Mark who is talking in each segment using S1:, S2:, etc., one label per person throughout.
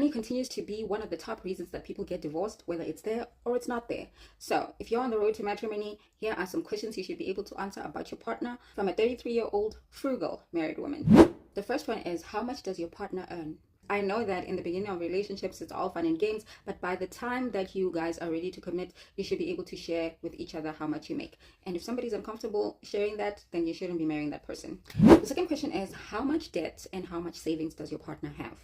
S1: Money continues to be one of the top reasons that people get divorced, whether it's there or it's not there. So if you're on the road to matrimony, here are some questions you should be able to answer about your partner from a 33-year-old frugal married woman. The first one is, how much does your partner earn? I know that in the beginning of relationships, it's all fun and games, but by the time that you guys are ready to commit, you should be able to share with each other how much you make. And if somebody's uncomfortable sharing that, then you shouldn't be marrying that person. The second question is, how much debt and how much savings does your partner have?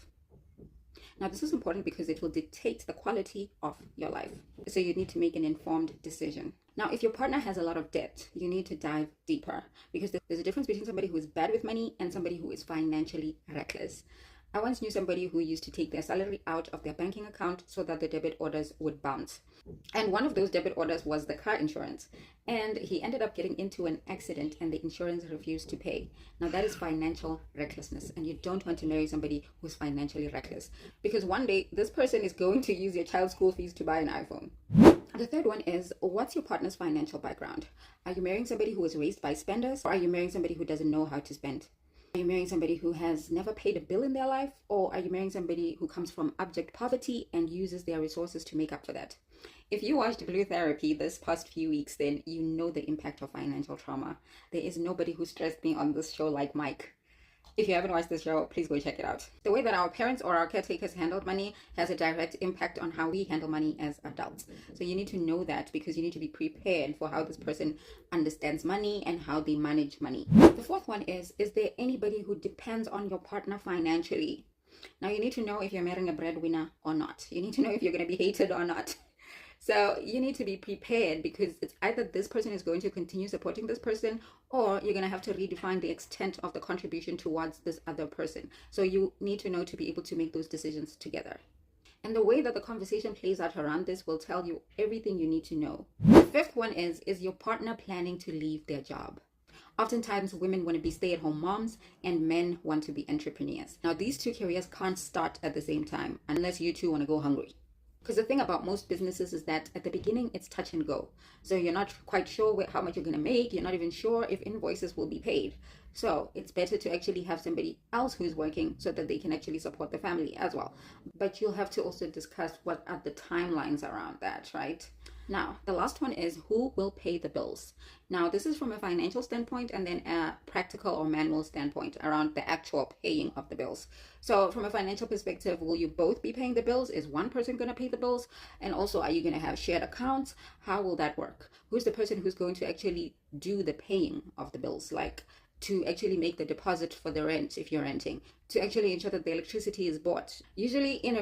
S1: Now, this is important because it will dictate the quality of your life. So you need to make an informed decision. Now, if your partner has a lot of debt, you need to dive deeper because there's a difference between somebody who is bad with money and somebody who is financially reckless. I once knew somebody who used to take their salary out of their banking account so that the debit orders would bounce. And one of those debit orders was the car insurance. And he ended up getting into an accident and the insurance refused to pay. Now that is financial recklessness, and you don't want to marry somebody who's financially reckless, because one day this person is going to use your child's school fees to buy an iPhone. The third one is, what's your partner's financial background? Are you marrying somebody who was raised by spenders, or are you marrying somebody who doesn't know how to spend? Are you marrying somebody who has never paid a bill in their life, or are you marrying somebody who comes from abject poverty and uses their resources to make up for that? If you watched Blue Therapy this past few weeks, then you know the impact of financial trauma. There is nobody who stressed me on this show like Mike. If you haven't watched the show, please go check it out. The way that our parents or our caretakers handled money has a direct impact on how we handle money as adults. So you need to know that, because you need to be prepared for how this person understands money and how they manage money. The fourth one is there anybody who depends on your partner financially? Now you need to know if you're marrying a breadwinner or not. You need to know if you're going to be hated or not. So you need to be prepared, because it's either this person is going to continue supporting this person, or you're going to have to redefine the extent of the contribution towards this other person. So you need to know to be able to make those decisions together. And the way that the conversation plays out around this will tell you everything you need to know. The fifth one is your partner planning to leave their job? Oftentimes, women want to be stay-at-home moms and men want to be entrepreneurs. Now, these two careers can't start at the same time unless you two want to go hungry. Because the thing about most businesses is that at the beginning, it's touch and go. So you're not quite sure how much you're going to make. You're not even sure if invoices will be paid. So it's better to actually have somebody else who's working so that they can actually support the family as well. But you'll have to also discuss what are the timelines around that, right? Now, the last one is, who will pay the bills? Now, this is from a financial standpoint and then a practical or manual standpoint around the actual paying of the bills. So from a financial perspective, will you both be paying the bills? Is one person going to pay the bills? And also, are you going to have shared accounts? How will that work? Who's the person who's going to actually do the paying of the bills? Like, to actually make the deposit for the rent if you're renting, to actually ensure that the electricity is bought. Usually in a